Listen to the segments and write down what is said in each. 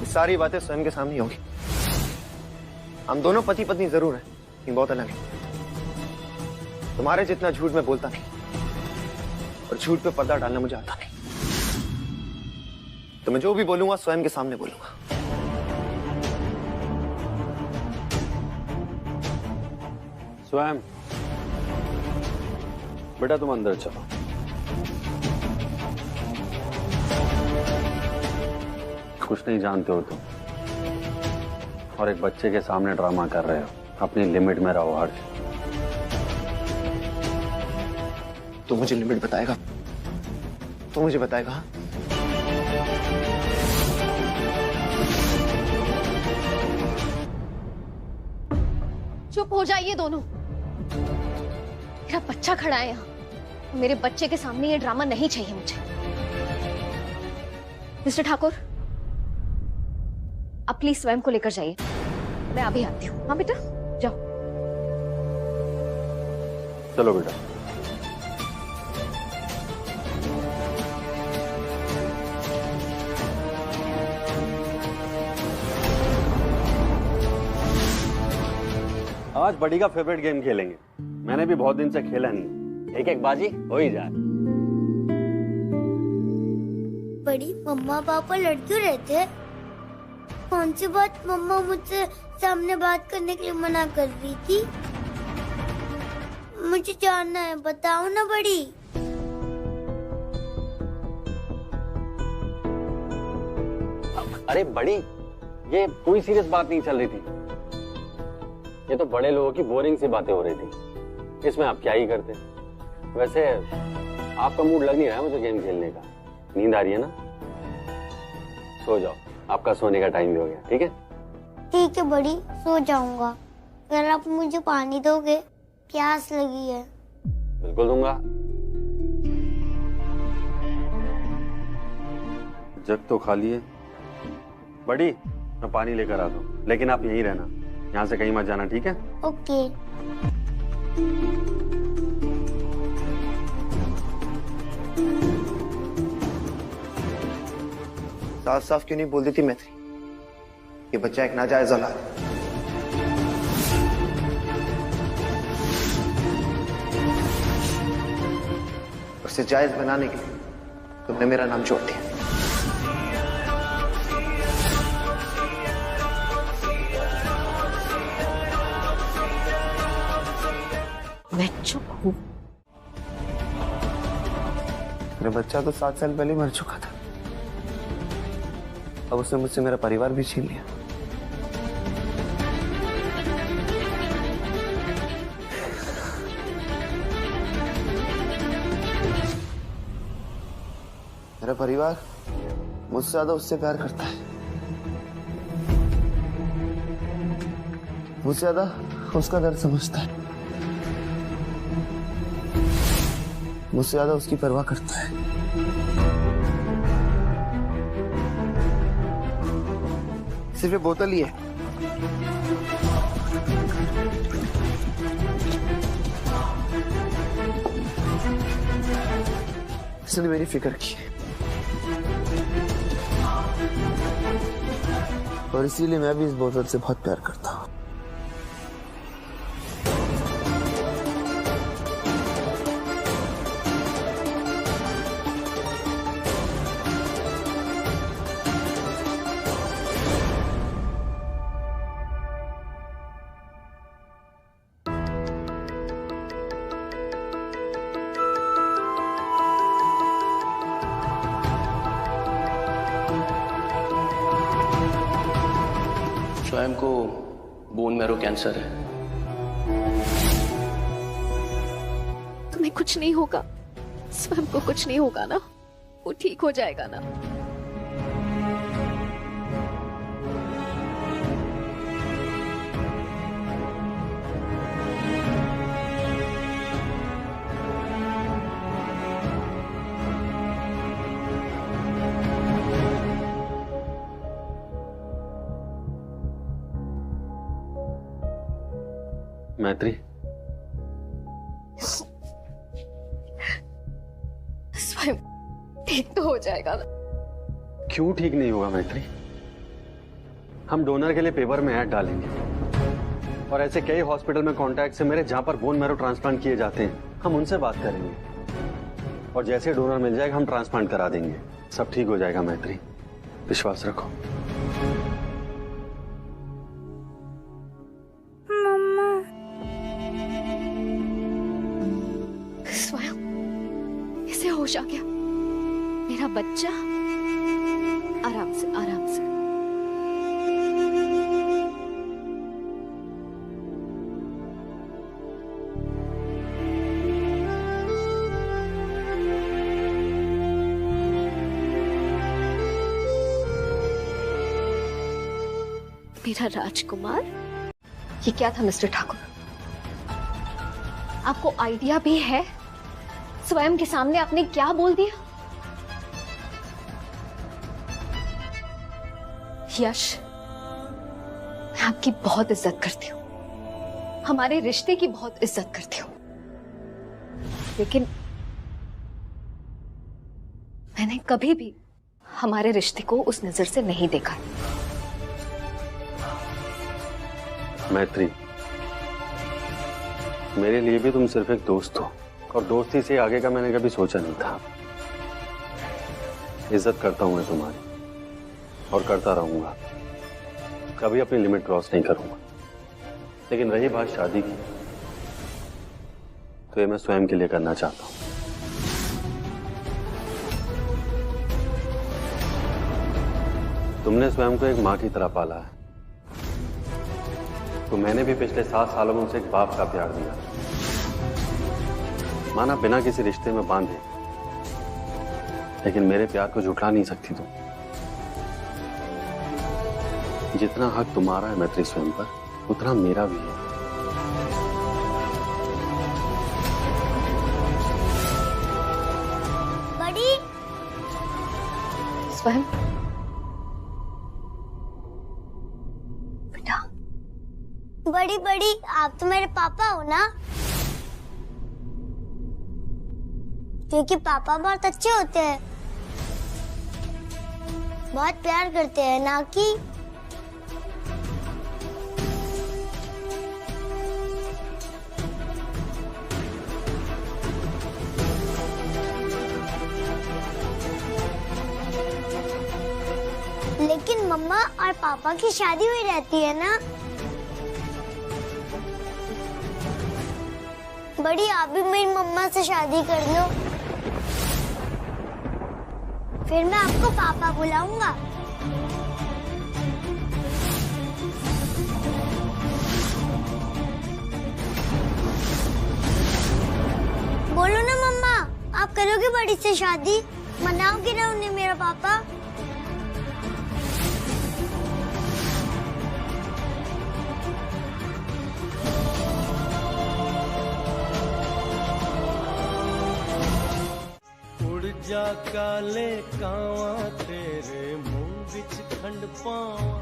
सारी बातें स्वयं के सामने होंगी। हम दोनों पति पत्नी जरूर हैं, लेकिन बहुत अलग हैं। तुम्हारे जितना झूठ मैं बोलता नहीं, और झूठ पे पर्दा डालना मुझे आता नहीं। तो मैं जो भी बोलूंगा स्वयं के सामने बोलूंगा। स्वयं, बेटा तुम अंदर चलो। कुछ नहीं जानते हो तुम, और एक बच्चे के सामने ड्रामा कर रहे हो। अपनी लिमिट में रहो हर्ष। तू मुझे लिमिट बताएगा? तू मुझे बताएगा? चुप हो जाइए दोनों। मेरा बच्चा खड़ा है यहाँ, मेरे बच्चे के सामने ये ड्रामा नहीं चाहिए मुझे। मिस्टर ठाकुर, आप प्लीज स्वयं को लेकर जाइए, मैं अभी आती हूँ। हाँ बेटा, जाओ। चलो बेटा। आज बड़ी का फेवरेट गेम खेलेंगे। मैंने भी बहुत दिन से खेला नहीं। एक एक बाजी हो ही जाए। बड़ी, मम्मा पापा लड़ते रहते हैं। कौन सी बात मम्मा मुझसे सामने बात करने के लिए मना कर रही थी? मुझे जानना है, बताओ ना बड़ी। अरे बड़ी, ये कोई सीरियस बात नहीं चल रही थी। ये तो बड़े लोगों की बोरिंग सी बातें हो रही थी। इसमें आप क्या ही करते। वैसे आपका मूड लग नहीं रहा है मुझे गेम खेलने का। नींद आ रही है ना? सो जाओ, आपका सोने का टाइम भी हो गया। ठीक है? ठीक है बड़ी, सो जाऊंगा। अगर आप मुझे पानी दोगे, प्यास लगी है। बिल्कुल दूंगा। जग तो खाली है। बड़ी, मैं पानी लेकर आता हूँ, लेकिन आप यहीं रहना, यहाँ से कहीं मत जाना। ठीक है? ओके। साफ साफ क्यों नहीं बोल देती मैत्री? ये बच्चा एक नाजायज औलाद है। उसे जायज बनाने के लिए तुमने मेरा नाम जोड़ दिया। मैं चुप हूँ। मेरा बच्चा तो 7 साल पहले मर चुका था। अब उसने मुझसे मेरा परिवार भी छीन लिया। मेरा परिवार मुझसे ज्यादा उससे प्यार करता है। मुझसे ज्यादा उसका दर्द समझता है। मुझसे ज्यादा उसकी परवाह करता है। सिर्फ ये बोतल ही है। इसने मेरी फिक्र की और इसीलिए मैं भी इस बोतल से बहुत प्यार करता हूँ। स्वयं को बोन मैरो कैंसर है। तुम्हें कुछ नहीं होगा, स्वयं को कुछ नहीं होगा ना? वो ठीक हो जाएगा ना? मैत्री, स्वयं ठीक तो हो जाएगा ना? क्यों ठीक नहीं होगा मैत्री? हम डोनर के लिए पेपर में ऐड डालेंगे और ऐसे कई हॉस्पिटल में कॉन्टैक्ट है मेरे जहां पर बोन मैरो ट्रांसप्लांट किए जाते हैं, हम उनसे बात करेंगे और जैसे डोनर मिल जाएगा हम ट्रांसप्लांट करा देंगे। सब ठीक हो जाएगा मैत्री, विश्वास रखो। स्वयं इसे होश आ गया। मेरा बच्चा, आराम से आराम से। मेरा राजकुमार। ये क्या था मिस्टर ठाकुर? आपको आइडिया भी है स्वयं के सामने आपने क्या बोल दिया? यश, मैं आपकी बहुत इज्जत करती हूँ, हमारे रिश्ते की बहुत इज्जत करती हूँ, लेकिन मैंने कभी भी हमारे रिश्ते को उस नजर से नहीं देखा। मैत्री, मेरे लिए भी तुम सिर्फ एक दोस्त हो और दोस्ती से आगे का मैंने कभी सोचा नहीं था। इज्जत करता हूं मैं तुम्हारी और करता रहूंगा, कभी अपनी लिमिट क्रॉस नहीं करूंगा। लेकिन रही बात शादी की, तो ये मैं स्वयं के लिए करना चाहता हूं। तुमने स्वयं को एक मां की तरह पाला है, तो मैंने भी पिछले 7 सालों में उसे एक बाप का प्यार दिया। माना बिना किसी रिश्ते में बांधे, लेकिन मेरे प्यार को झुठला नहीं सकती तुम। जितना हक तुम्हारा है मैत्री स्वयं पर, उतना मेरा भी है। बड़ी स्वयं बड़ी बड़ी, आप तो मेरे पापा हो ना? क्योंकि पापा बहुत अच्छे होते हैं, बहुत प्यार करते हैं ना कि लेकिन मम्मा और पापा की शादी हुई रहती है ना? बड़ी, आप भी मेरी मम्मा से शादी कर लो, फिर मैं आपको पापा बुलाऊंगा। बोलो ना मम्मा, आप करोगे बड़ी से शादी? मनाओगे ना उन्हें मेरा पापा? जा काले कावा तेरे मुंह बिच खंड पावा,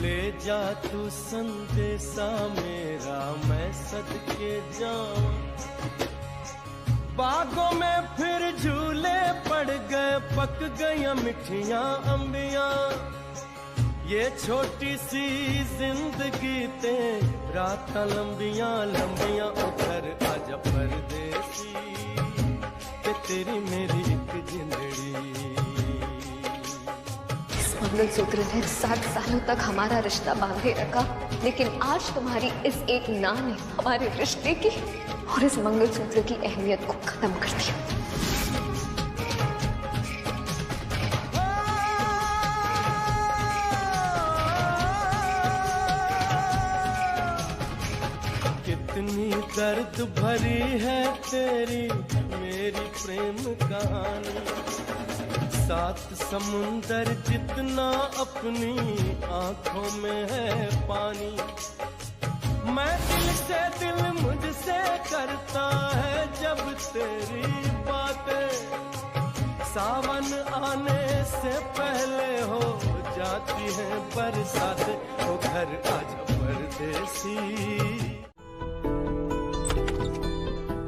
ले जा तू संदेशा मेरा मैं सदके जावा। बागों में फिर झूले पड़ गए, पक गई मिठियां अंबियां, ये छोटी सी जिंदगी ते रात लंबियां लंबियां। उधर आजा परदेसी, तेरी मेरी एक जिंदड़ी। इस मंगलसूत्र ने 60 सालों तक हमारा रिश्ता बांधे रखा, लेकिन आज तुम्हारी इस एक ना ने हमारे रिश्ते की और इस मंगलसूत्र की अहमियत को खत्म कर दिया। कितनी दर्द भरी है तेरी मेरी प्रेम कहानी, 7 समुंदर जितना अपनी आंखों में है पानी। मैं दिल से दिल मुझसे करता है जब तेरी बातें, सावन आने से पहले हो जाती है बरसात। ओ घर आजा परदेसी।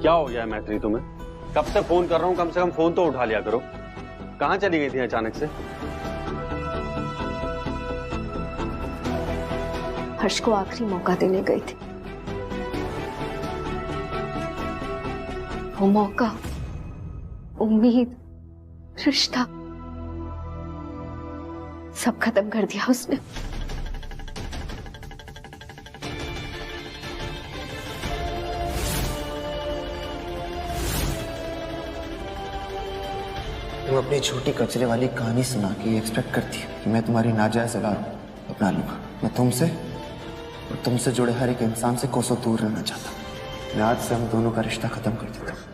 क्या हो गया है मैत्री तुम्हें? कब से फोन कर रहा हूं, कम से कम फोन तो उठा लिया करो। कहां चली गई थी अचानक से? हर्ष को आखिरी मौका देने गई थी। वो मौका, उम्मीद, रिश्ता सब खत्म कर दिया उसने। तुम अपनी छोटी कचरे वाली कहानी सुना के एक्सपेक्ट करती है कि मैं तुम्हारी नाजायज औलाद अपना लूंगा। मैं तुमसे और तुमसे जुड़े हर एक इंसान से कोसों दूर रहना चाहता हूं। मैं आज से हम दोनों का रिश्ता खत्म कर देता हूं।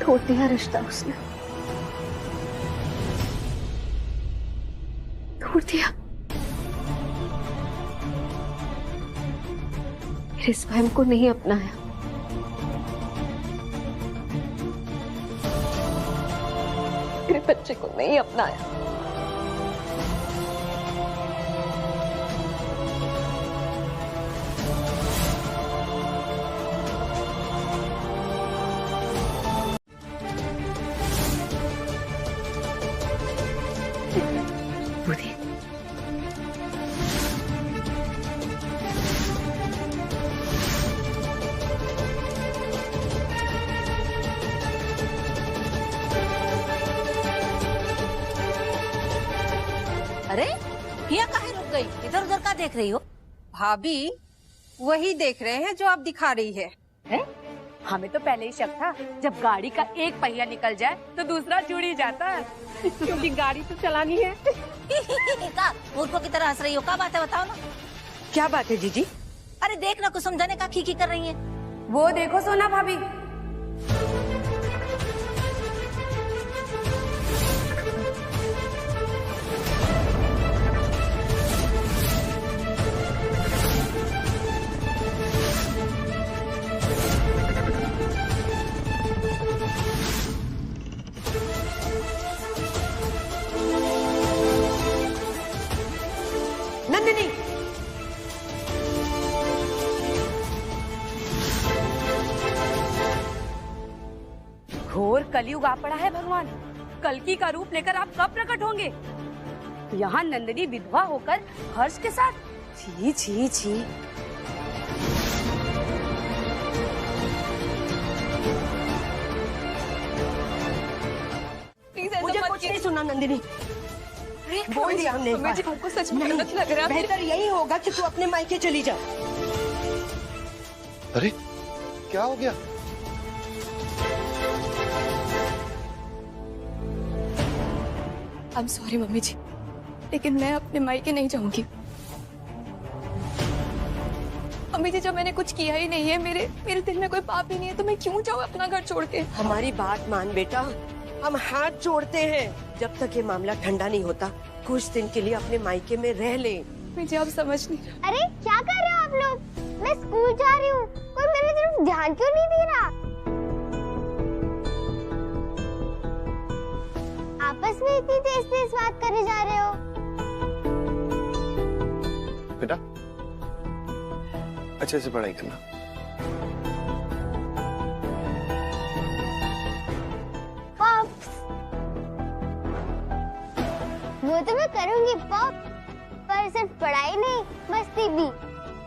तोड़ दिया रिश्ता उसने, तोड़ दिया। मेरे स्वयं को नहीं अपनाया, मेरे बच्चे को नहीं अपनाया। बुद्धि, अरे हिया काहे रुक गई? इधर उधर का देख रही हो? भाभी वही देख रहे हैं जो आप दिखा रही है। हमें तो पहले ही शक था, जब गाड़ी का एक पहिया निकल जाए तो दूसरा जुड़ ही जाता है, क्योंकि गाड़ी तो चलानी है। का मूर्खों की तरह हंस रही हो? क्या बात है बताओ ना। क्या बात है जीजी? अरे देख ना, कुछ समझाने का खीखी कर रही है। वो देखो सोना भाभी, नंदिनी घोर कलयुग आ पड़ा है भगवान। कल्कि का रूप लेकर आप कब प्रकट होंगे? यहाँ नंदिनी विधवा होकर हर्ष के साथ। छी छी छी। मुझे कुछ नहीं सुना नंदिनी। बोल दिया हमने। आपको सच में गलत लग रहा है। बेहतर यही होगा कि तू अपने मायके चली जा। अरे क्या हो गया? आई एम सॉरी मम्मी जी, लेकिन मैं अपने मायके नहीं जाऊंगी। मम्मी जी, जब मैंने कुछ किया ही नहीं है, मेरे दिल में कोई पाप ही नहीं है, तो मैं क्यों जाऊँ अपना घर छोड़ के? हमारी बात मान बेटा, हम हाथ जोड़ते हैं। जब तक ये मामला ठंडा नहीं होता, कुछ दिन के लिए अपने मायके में रह ले। मुझे आप समझ नहीं रहा। अरे क्या कर रहे हो आप लोग? मैं स्कूल जा रही हूँ, कोई मेरी तरफ ध्यान क्यों नहीं दे रहा? आपस में इतनी तेज तेज बात करे जा रहे हो। बेटा अच्छे से पढ़ाई करना। पॉप्स, वो तो मैं करूंगी पॉप, पर सिर्फ पढ़ाई नहीं, मस्ती भी,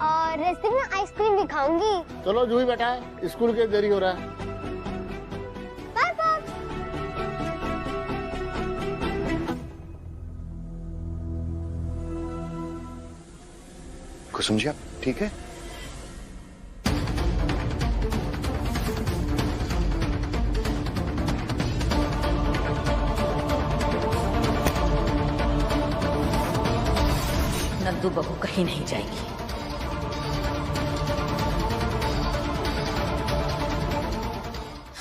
और रास्ते में आइसक्रीम भी खाऊंगी। चलो जूही बेटा, स्कूल के देरी हो रहा है। Bye pop. कुसुम जी आप ठीक है? नंदू बहू कहीं नहीं जाएगी।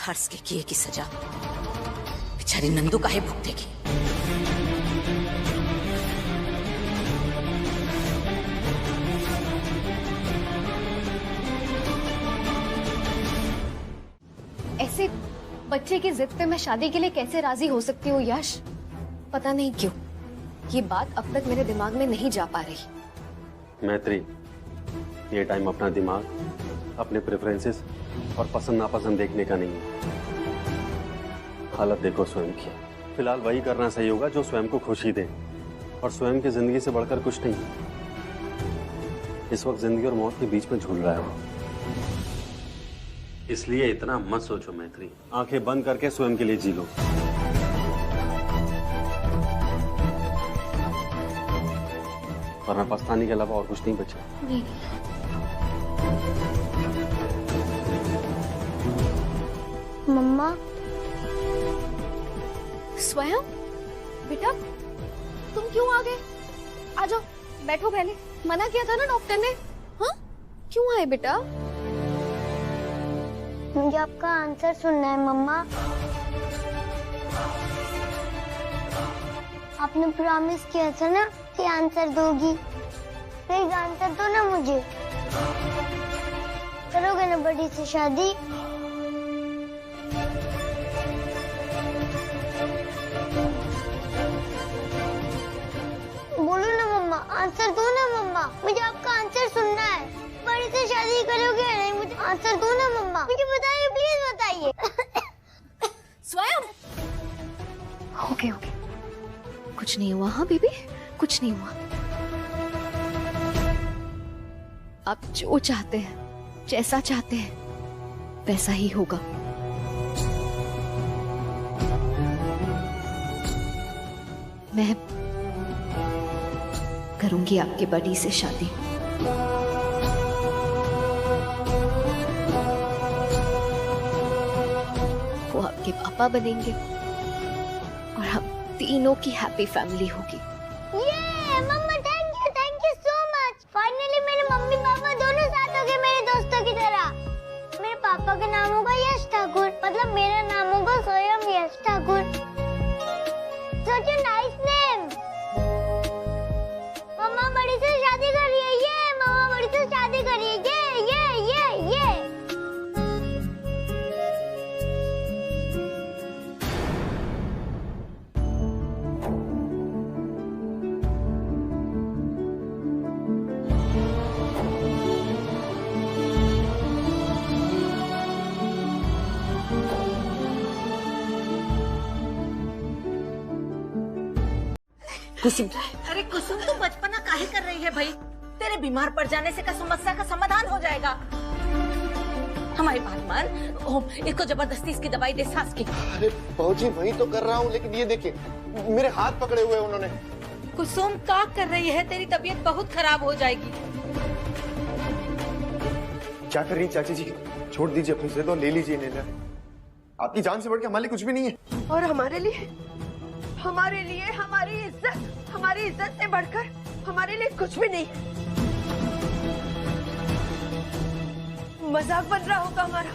हर्ष के किए की सजा बेचारी नंदू काहे भुगतेगी। ऐसे बच्चे की जिद पे मैं शादी के लिए कैसे राजी हो सकती हूँ यश? पता नहीं क्यों ये बात अब तक मेरे दिमाग में नहीं जा पा रही। मैत्री, ये टाइम अपना दिमाग, अपने प्रेफरेंसेस और पसंद नापसंद देखने का नहीं है। हालत देखो स्वयं की। फिलहाल वही करना सही होगा जो स्वयं को खुशी दे, और स्वयं की जिंदगी से बढ़कर कुछ नहीं। इस वक्त जिंदगी और मौत के बीच में झूल रहा है वो। इसलिए इतना मत सोचो मैत्री, आंखें बंद करके स्वयं के लिए जी लो। वरना पछताने के अलावा और कुछ नहीं बचा। नहीं। मम्मा, स्वयं बेटा, तुम क्यों आ गए? आ जाओ, बैठो। पहले मना किया था ना डॉक्टर ने। हाँ, क्यों आए बेटा? मुझे आपका आंसर सुनना है मम्मा। आपने प्रॉमिस किया था ना कि आंसर दोगी। प्लीज आंसर दो ना मुझे। करोगे ना बड़ी से शादी? बोलो ना मम्मा, आंसर दो ना मम्मा। मुझे आपका आंसर सुनना है। बड़ी से शादी करोगे या नहीं? मुझे आंसर दो ना मम्मा। मुझे बताइए, प्लीज बताइए। स्वयं ओके ओके, कुछ नहीं हुआ। हाँ बेबी, कुछ नहीं हुआ। आप जो चाहते हैं, जैसा चाहते हैं, वैसा ही होगा। मैं करूंगी आपकी बड़ी से शादी। वो आपके पापा बनेंगे और हम तीनों की हैप्पी फैमिली होगी। ये मम्मा, thank you so much. Finally मेरे मम्मी पापा दोनों साथ हो गए मेरे दोस्तों की तरह। मेरे पापा का नाम होगा यश ठाकुर, मतलब मेरा नाम होगा स्वयं यश Thakur. Such a nice name। मम्मा बड़ी से शादी कर रही है। ये मम्मा बड़ी से शादी कर रही है। ये कुसुम, अरे कुसुम, तू बचपना काहे कर रही है भाई? तेरे बीमार पड़ जाने से का समस्या का समाधान हो जाएगा। हमारी बात मान। ओम, इसको जबरदस्ती इसकी दवाई दे, सांस की। अरे बाबूजी, वही तो कर रहा हूँ, लेकिन ये देखिए मेरे हाथ पकड़े हुए उन्होंने। कुसुम, क्या कर रही है? तेरी तबीयत बहुत खराब हो जाएगी। क्या कर रही चाची जी? छोड़ दीजिए अपनी जिद और ले लीजिए निर्णय। आपकी जान से बढ़ के हमारे लिए कुछ भी नहीं है। और हमारे लिए हमारी इज्जत से बढ़कर हमारे लिए कुछ भी नहीं। मजाक बन रहा होगा हमारा।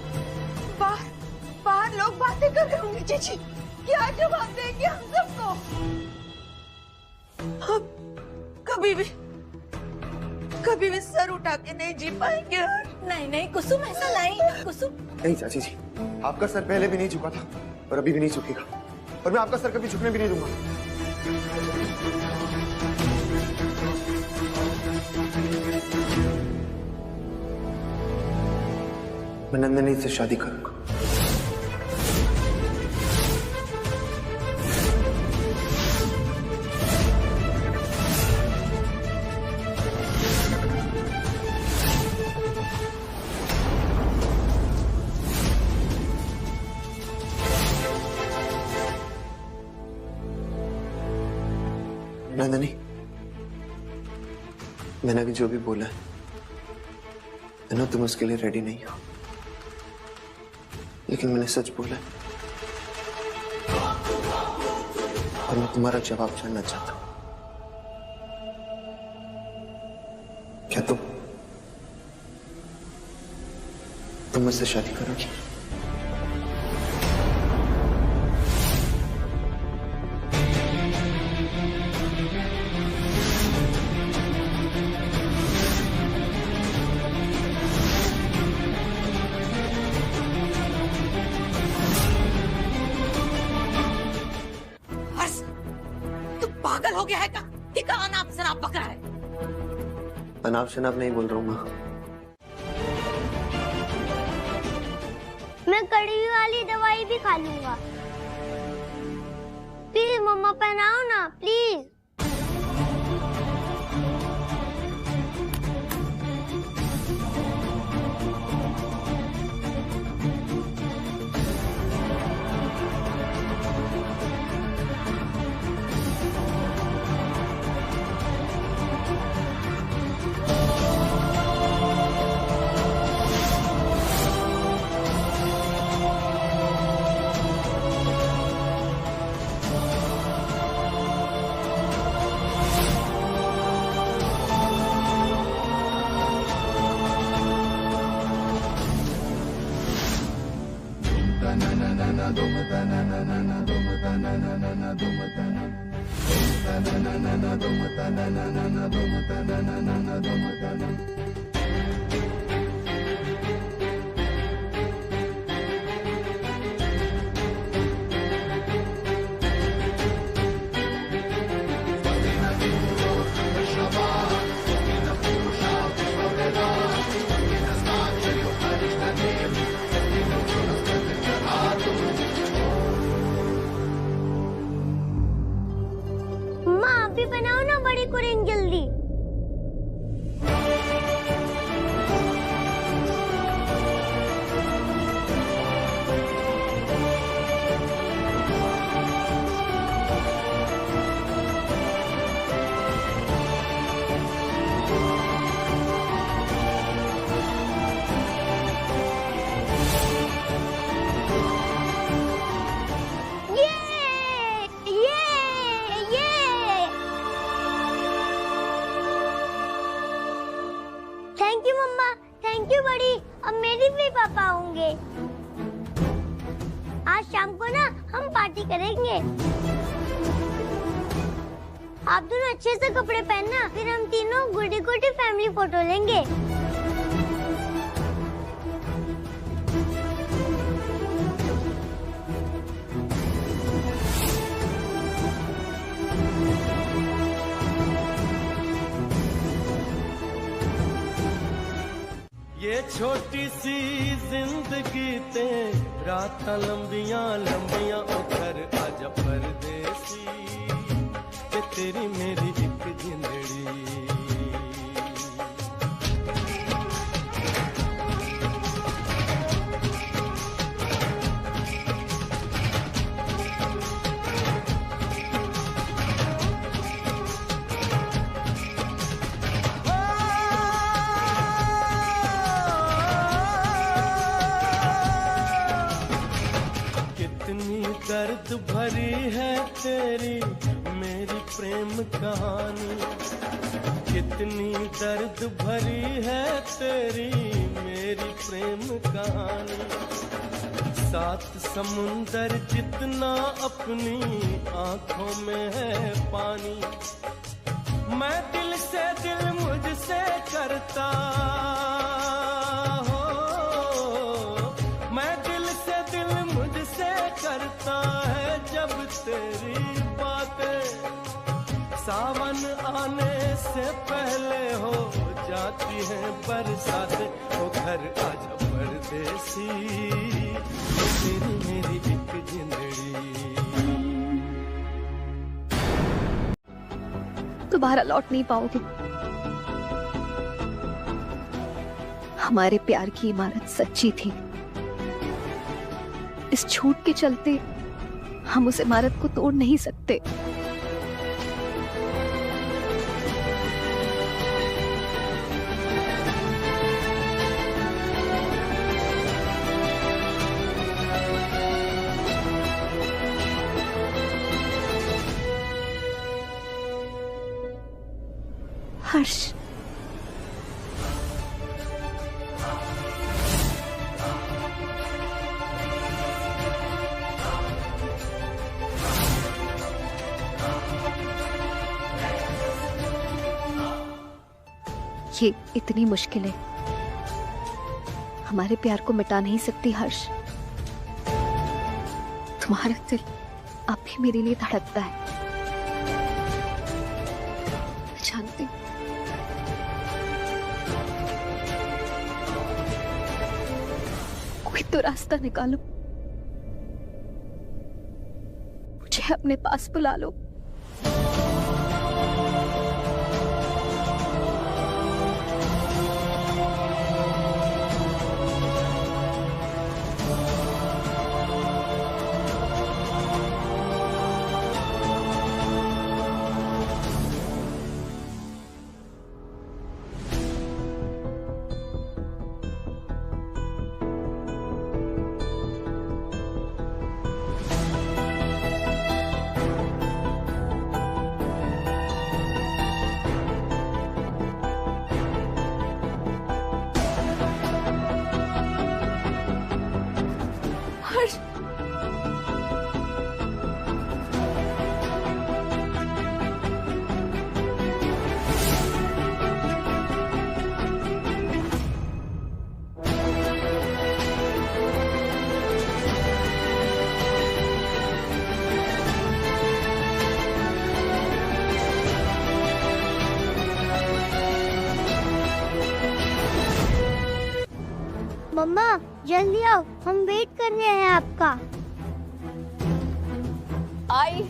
बाहर लोग बातें कर रहे होंगे। जीजी, क्या जवाब देंगे हम सबको? हम कभी भी सर उठा के नहीं जी पाएंगे। नहीं कुसुम, ऐसा नहीं। कुसुम नहीं चाची जी, आपका सर पहले भी नहीं झुका था और अभी भी नहीं झुकेगा, और मैं आपका सर कभी झुकने भी नहीं दूंगा। मैं नंदिनी से शादी करूंगा। नंदिनी, मैंने अभी जो भी बोला है, ना तुम उसके लिए रेडी नहीं हो, लेकिन मैंने सच बोला है और मैं तुम्हारा जवाब जानना चाहता हूं। क्या तुम मुझसे शादी करोगी? हो गया है का? टिका अनाप शनाप बक रहा है। अनाप शनाप नहीं बोल रहा हूँ माँ। मैं कड़वी वाली दवाई भी खा लूंगा। प्लीज मम्मा पहनाओ ना प्लीज। जल्दी। थैंक यू मम्मा, थैंक यू बड़ी। अब मेरे भी पापा होंगे। आज शाम को ना हम पार्टी करेंगे। आप दोनों अच्छे से कपड़े पहनना, फिर हम तीनों गुडी गुडी फैमिली फोटो लेंगे। ये छोटी सी जिंदगी ते रात लंबियां लंबियां उतर आजा परदेसी, ते तेरी मेरी एक जिंदड़ी। दर्द भरी है तेरी मेरी प्रेम कहानी, कितनी दर्द भरी है तेरी मेरी प्रेम कहानी। सात समुंदर जितना अपनी आंखों में है पानी, मैं दिल से दिल मुझसे करता हो, मैं दिल से दिल मुझसे करता है जब तेरी बातें, सावन आने से पहले हो जाती है बरसातें। ओ घर आजा परदेसी, तेरी मेरी एक जिंदड़ी। दोबारा लौट नहीं पाओगे। हमारे प्यार की इमारत सच्ची थी। इस झूठ के चलते हम उस इमारत को तोड़ नहीं सकते। हर्ष, ये इतनी मुश्किलें हमारे प्यार को मिटा नहीं सकती। हर्ष, तुम्हारा दिल अब भी मेरे लिए धड़कता है। कोई तो रास्ता निकालो, मुझे अपने पास बुला लो। हर्ष, मम्मा जल्दी आओ, हम वेट कर रहे हैं आपका। आई।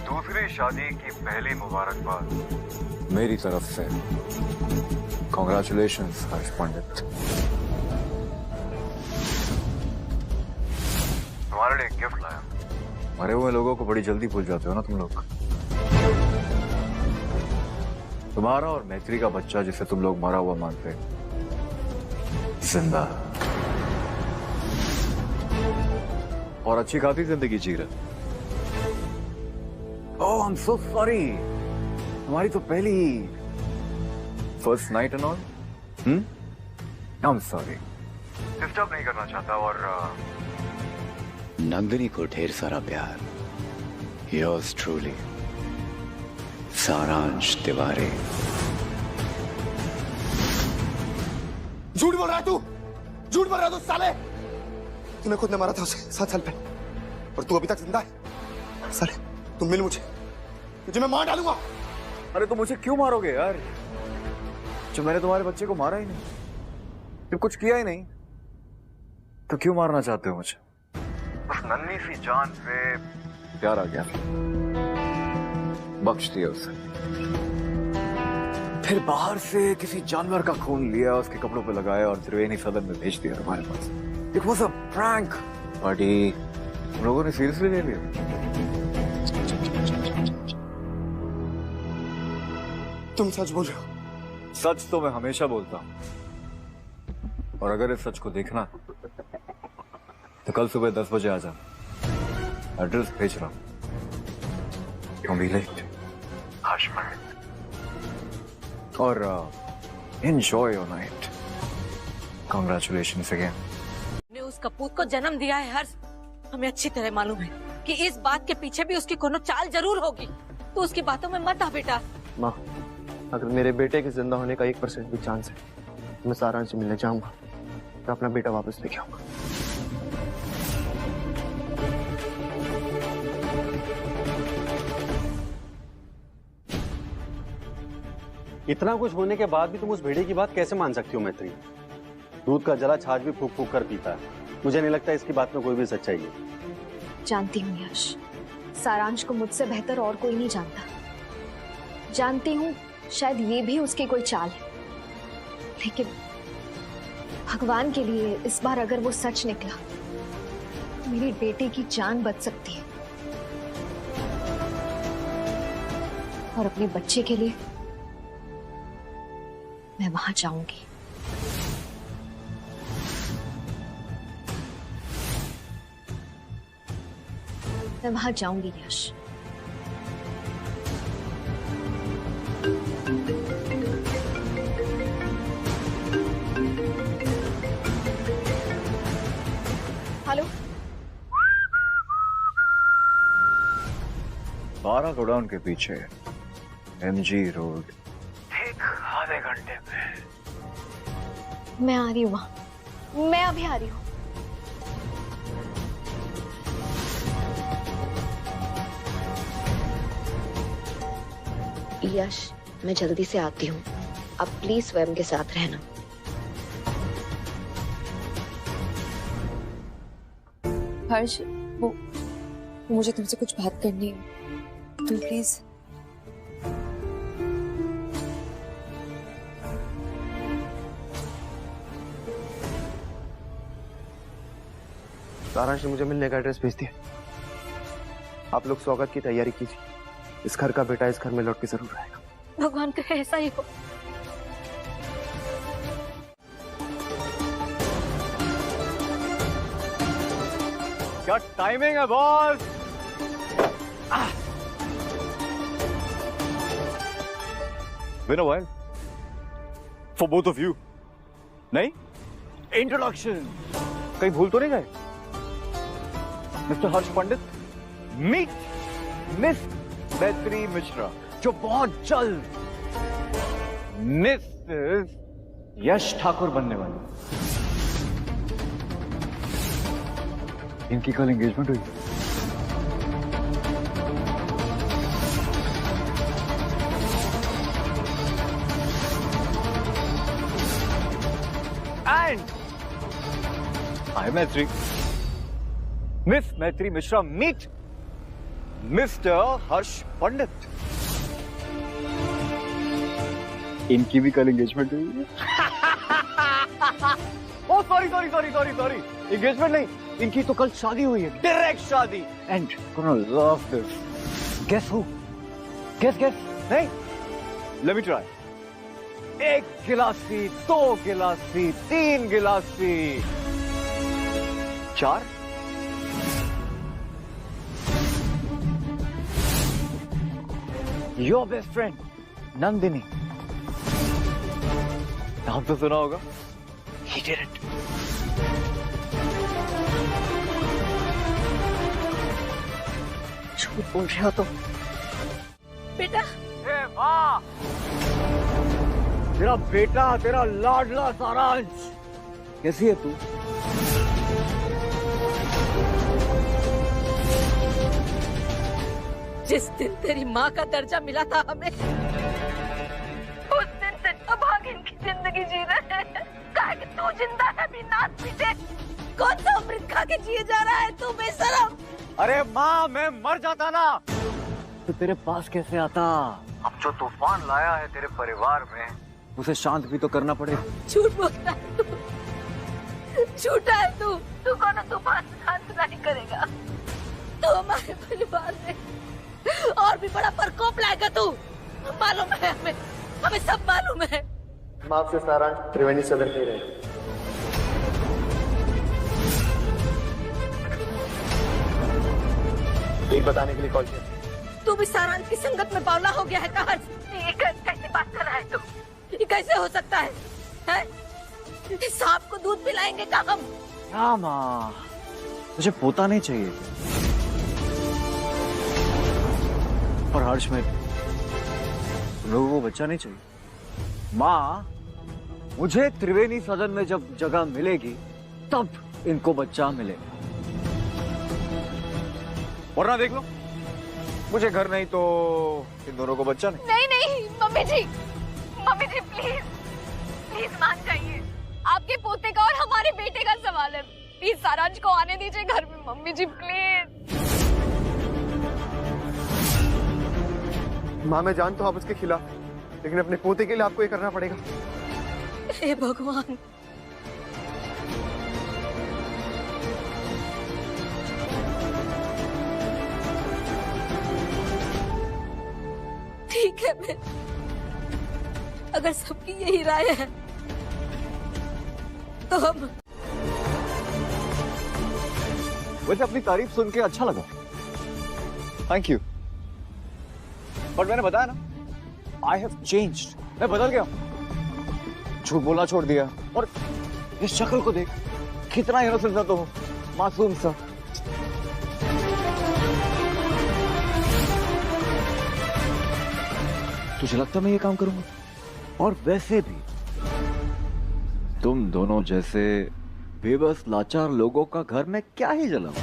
दूसरी शादी की पहली मुबारकबाद मेरी तरफ से। कॉन्ग्रेचुलेशंस हर्ष पंडित। तुम्हारे लिए गिफ्ट लाया। मरे हुए लोगों को बड़ी जल्दी भूल जाते हो ना तुम लोग। तुम्हारा और मैत्री का बच्चा जिसे तुम लोग मरा हुआ मानते, जिंदा और अच्छी खासी जिंदगी जी रहे। ओह आई एम सो सॉरी। हमारी तो पहली first night and all. I am sorry. Disturb नहीं करना चाहता। और नंदिनी को ढेर सारा प्यार। योर्स ट्रूली सारांश तिवारी। झूठ बोल रहा है तू, झूठ बोल रहा है तू साले। तूने खुद ने मारा था उसे 7 साल पहले और तू अभी तक जिंदा है। साले तुम मिल मुझे, तुझे मैं मार डालूंगा। अरे तो मुझे क्यों मारोगे यार, जब मैंने तुम्हारे बच्चे को मारा ही नहीं, जब कुछ किया ही नहीं, तो क्यों मारना चाहते हो मुझे? बस नन्ही सी जान से प्यार आ गया, बख्श दिया उसे। फिर बाहर से किसी जानवर का खून लिया, उसके कपड़ों पे लगाया और त्रिवेणी सदन में भेज दिया तुम्हारे पास। It was a prank party. लोगों ने सीरियसली ले लिया। तुम सच बोल रहे हो? सच तो मैं हमेशा बोलता हूं। और अगर इस सच को देखना तो कल सुबह 10 बजे आ जा। एड्रेस भेज रहा हूं। Don't be late. हर्ष पंडित। और enjoy your night. Congratulations again. ने उस कपूत को जन्म दिया है हर्ष। हमें अच्छी तरह मालूम है कि इस बात के पीछे भी उसकी कोनो चाल जरूर होगी। तो उसकी बातों में मत आ बेटा। माँ, अगर मेरे बेटे के जिंदा होने का 1% भी चांस है, मैं सारांश से मिलने जाऊंगा, तो अपना बेटा वापस लेके आऊंगा। इतना कुछ होने के बाद भी तुम उस भेड़िए की बात कैसे मान सकती हो मैत्री? दूध का जला छाछ भी फूक फूक कर पीता है। मुझे नहीं लगता इसकी बात में कोई भी सच्चाई है। जानती हूँ यश, सारांश को मुझसे बेहतर और कोई नहीं जानता। जानती हूँ शायद ये भी उसकी कोई चाल है, लेकिन भगवान के लिए इस बार अगर वो सच निकला, मेरी बेटे की जान बच सकती है। और अपने बच्चे के लिए मैं वहां जाऊंगी। मैं वहां जाऊंगी यश। हेलो, 12 गोडाउन के पीछे MG रोड, ठीक आधे घंटे में। मैं आ रही हूँ वहां, मैं अभी आ रही हूँ। यश, मैं जल्दी से आती हूँ। अब प्लीज स्वयं के साथ रहना। हर्ष, वो मुझे तुमसे कुछ बात करनी है, तुम प्लीज। सारांश ने मुझे मिलने का एड्रेस भेज दिया। आप लोग स्वागत की तैयारी कीजिए। इस घर का बेटा इस घर में लौट के जरूर आएगा। भगवान करे ऐसा ही हो। क्या टाइमिंग है boss? Been a while for both of you. नहीं? Introduction. कहीं भूल तो नहीं गए? मिस्टर हर्ष पंडित, मीट मिस मैत्री मिश्रा, जो बहुत जल्द मिसेस यश ठाकुर बनने वाली। इनकी कल एंगेजमेंट हुई। And I Maitri, miss Maitri Mishra, meet mister Harsh Pandit. इनकी भी कल एंगेजमेंट हुई है। Oh sorry sorry sorry sorry sorry, engagement नहीं, इनकी तो कल शादी हुई है, डायरेक्ट शादी। And gonna love this. Guess who? Guess guess. नहीं, लेट मी ट्राई। 1 गिलासी, 2 गिलासी, 3 गिलासी, 4। Your best friend, Nandini. नाम तो सुना होगा। He did it. झूठ बोल रहे हो तुम। बेटा, माँ, तेरा बेटा, तेरा लाडला सारांश, कैसी है तू? जिस दिन तेरी माँ का दर्जा मिला था हमें, उस दिन से अब भागिन की जिंदगी जी रहे हैं। कहा कि तू जिंदा है भी नाथ पीछे। कौन सा अमृत खा के जिए जा रहा है तू बेशरम? अरे माँ, मैं मर जाता ना तो तेरे पास कैसे आता? अब जो तूफान लाया है तेरे परिवार में, उसे शांत भी तो करना पड़ेगा। झूठ बोलता है तू, झूठा है तू। तू कौन तूफान शांत नहीं करेगा। तू हमारे परिवार में और भी बड़ा प्रकोप लाएगा तू। मालूम है हमें, हमें सब मालूम है। माँ से सारांश त्रिवेणी सदन नहीं रहे। बताने के लिए कॉल किया। तू भी सारांश की संगत में बावला हो गया है का हर्ष? ये कैसे बात कर रहा है तू? ये कैसे हो सकता है? सांप को दूध पिलाएंगे क्या हम? क्या माँ, मुझे पोता नहीं चाहिए और हर्ष में तुम लोगों को बच्चा नहीं चाहिए। माँ, मुझे त्रिवेणी सदन में जब जगह मिलेगी तब इनको बच्चा मिलेगा, वरना देख लो, मुझे घर नहीं तो इन दोनों को बच्चा नहीं। नहीं नहीं मम्मी जी प्लीज प्लीज मान जाइए। आपके पोते का और हमारे बेटे का सवाल है, प्लीज सारांश को आने दीजिए घर में। Mummy ji please. माँ, मैं जानता हूँ आप उसके खिलाफ, लेकिन अपने पोते के लिए आपको ये करना पड़ेगा। हे भगवान, ठीक है, मैं अगर सबकी यही राय है तो हम। वैसे अपनी तारीफ सुन के अच्छा लगा, थैंक यू। बट मैंने बताया ना, आई हैव चेंज्ड, मैं बदल गया, झूठ बोलना छोड़ दिया। और इस शक्ल को देख, कितना इनोसेंट सा तो हूँ, मासूम सा। तुझे लगता मैं ये काम करूंगा? और वैसे भी तुम दोनों जैसे बेबस लाचार लोगों का घर में क्या ही जलाऊं?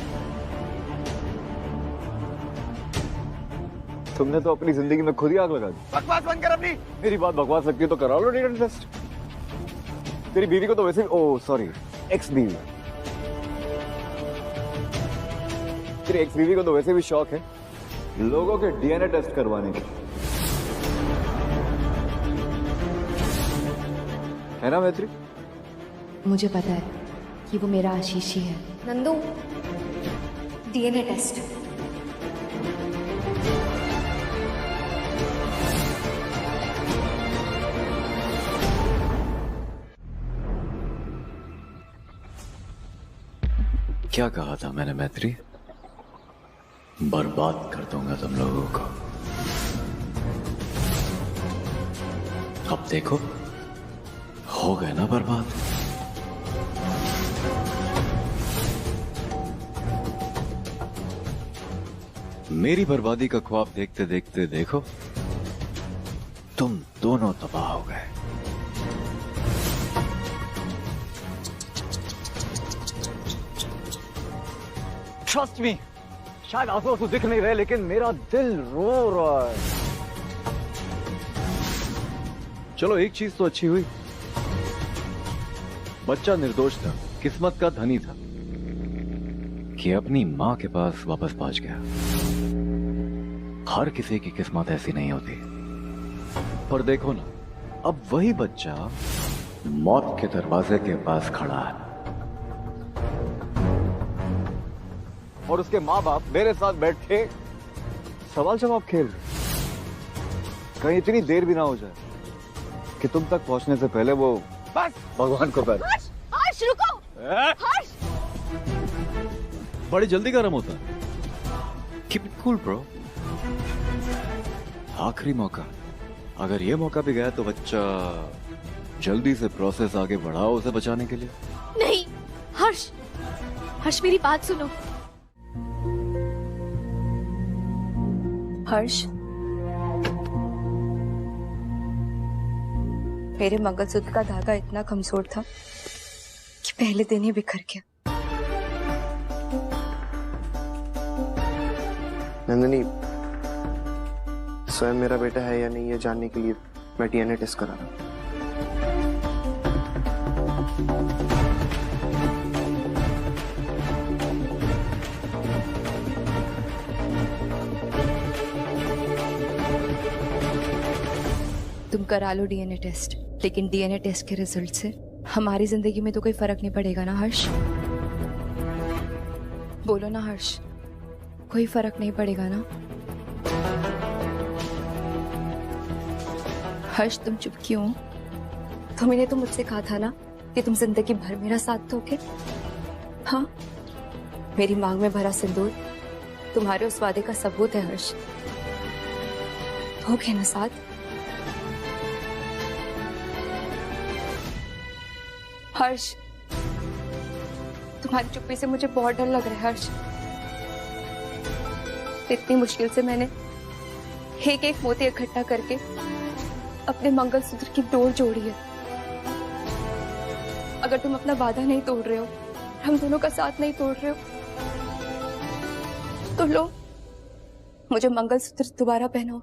तुमने तो अपनी जिंदगी में खुद ही आग लगा दी। बकवास बंद कर अपनी। मेरी बात बकवास लगती है तो करा लो डीएनए टेस्ट। तेरी बीवी को तो वैसे, ओह सॉरी, एक्स बीवी, तेरी एक्स बीवी को तो वैसे भी शौक है लोगों के डीएनए टेस्ट करवाने की, है ना मैत्री? मुझे पता है कि वो मेरा आशीष ही है। Nandu, DNA test. क्या कहा था मैंने मैत्री? बर्बाद कर दूंगा तुम लोगों को। अब देखो, हो गए ना बर्बाद। मेरी बर्बादी का ख्वाब देखते देखते देखो, तुम दोनों तबाह हो गए। ट्रस्ट मी, शायद आंसू दिख नहीं रहे लेकिन मेरा दिल रो रहा है। चलो एक चीज तो अच्छी हुई, बच्चा निर्दोष था, किस्मत का धनी था कि अपनी मां के पास वापस पहुंच गया। हर किसी की किस्मत ऐसी नहीं होती। पर देखो ना, अब वही बच्चा मौत के दरवाजे के पास खड़ा है और उसके माँ बाप मेरे साथ बैठ के सवाल जवाब खेल रहे। कहीं इतनी देर भी ना हो जाए कि तुम तक पहुंचने से पहले वो बस भगवान को पैर। हर्ष रुको, हर्ष। बड़ी जल्दी गर्म होता है। Keep it cool bro. आखिरी मौका, अगर ये मौका भी गया तो बच्चा जल्दी से प्रोसेस आगे बढ़ाओ उसे बचाने के लिए। नहीं हर्ष, हर्ष मेरी बात सुनो। हर्ष, मेरे मंगलसूत्र का धागा इतना कमजोर था कि पहले दिन ही बिखर गया। नंदिनी, स्वयं मेरा बेटा है या नहीं ये जानने के लिए मैं डीएनए टेस्ट करा रहा हूं। तुम करा लो डीएनए टेस्ट, लेकिन डीएनए टेस्ट के रिजल्ट से हमारी जिंदगी में तो कोई फर्क नहीं पड़ेगा ना हर्ष? बोलो ना हर्ष, कोई फर्क नहीं पड़ेगा ना? हर्ष तुम चुप क्यों? तुमने तो मुझसे कहा था ना कि तुम जिंदगी भर मेरा साथ दोगे। हाँ, मेरी मांग में भरा सिंदूर तुम्हारे उस वादे का सबूत है हर्ष। हो गए ना साथ? हर्ष, तुम्हारी चुप्पी से मुझे बहुत डर लग रहा है हर्ष। इतनी मुश्किल से मैंने एक एक मोती इकट्ठा करके अपने मंगलसूत्र की डोर जोड़ी है। अगर तुम अपना वादा नहीं तोड़ रहे हो, हम दोनों का साथ नहीं तोड़ रहे हो, तो लो मुझे मंगलसूत्र दोबारा पहनाओ।